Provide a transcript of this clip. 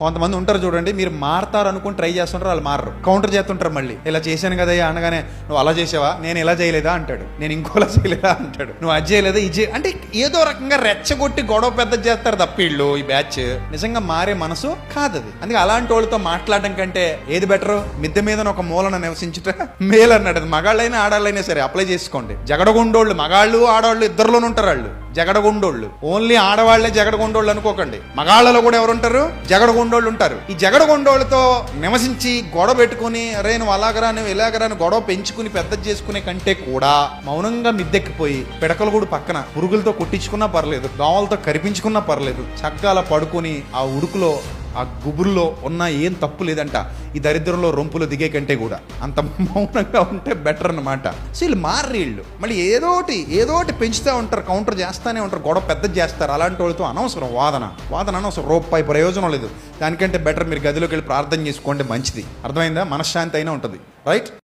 కొంతమంది ఉంటారు చూడండి, మీరు మారతారు అనుకుని ట్రై చేస్తుంటారు, వాళ్ళు మారరు, కౌంటర్ చేస్తుంటారు. మళ్ళీ ఇలా చేశాను కదా అనగానే, నువ్వు అలా చేసావా, నేను ఇలా చేయలేదా అంటాడు, నేను ఇంకోలా చేయలేదా అంటాడు, నువ్వు అది చేయలేదా ఇది అంటే ఏదో రకంగా రెచ్చగొట్టి గొడవ పెద్ద చేస్తారు తప్ప వీళ్ళు ఈ బ్యాచ్ నిజంగా మారే మనసు కాదు అది. అందుకే అలాంటి వాళ్ళతో మాట్లాడడం కంటే ఏది బెటర్, మిద్దె మీద ఒక మూలన నివసించుట మేలు అన్నాడు. అది మగాళ్ళైనా ఆడాళ్ళైనా సరే అప్లై చేసుకోండి. జగడగుండోళ్ళు మగాళ్ళు ఆడవాళ్ళు ఇద్దరులోనే ఉంటారు. వాళ్ళు జగడగుండోళ్ళు, ఓన్లీ ఆడవాళ్లే జగడగుండోళ్ళు అనుకోకండి, మగాళ్ళలో కూడా ఎవరుంటారు, జగడగుండోళ్ళు ఉంటారు. ఈ జగడగుండోళ్ళతో నివసించి గొడవ పెట్టుకుని, అరే నువ్వు అలాగరా నువ్వు ఇలాగరా గొడవ పెంచుకుని పెద్ద చేసుకునే కంటే కూడా మౌనంగా మిద్దెక్కిపోయి పిడకలు కూడా పక్కన పురుగులతో కొట్టించుకున్నా పర్లేదు, దోమలతో కరిపించుకున్నా పర్లేదు, చక్కగా అలా పడుకుని ఆ ఉడుకులో ఆ గుబురులో ఉన్న ఏం తప్పు లేదంట. ఈ దరిద్రంలో రొంపులు దిగే కంటే కూడా అంత మౌనంగా ఉంటే బెటర్ అనమాట. సో వీళ్ళు మారీళ్ళు మళ్ళీ ఏదోటి పెంచుతూ ఉంటారు, కౌంటర్ చేస్తానే ఉంటారు, గొడవ పెద్ద చేస్తారు. అలాంటి వాళ్ళతో అనవసరం వాదన అనవసరం, రూపాయి ప్రయోజనం లేదు. దానికంటే బెటర్ మీరు గదిలోకి వెళ్ళి ప్రార్థన చేసుకోండి, మంచిది. అర్థమైందా? మనశ్శాంతి అయినా ఉంటుంది, రైట్?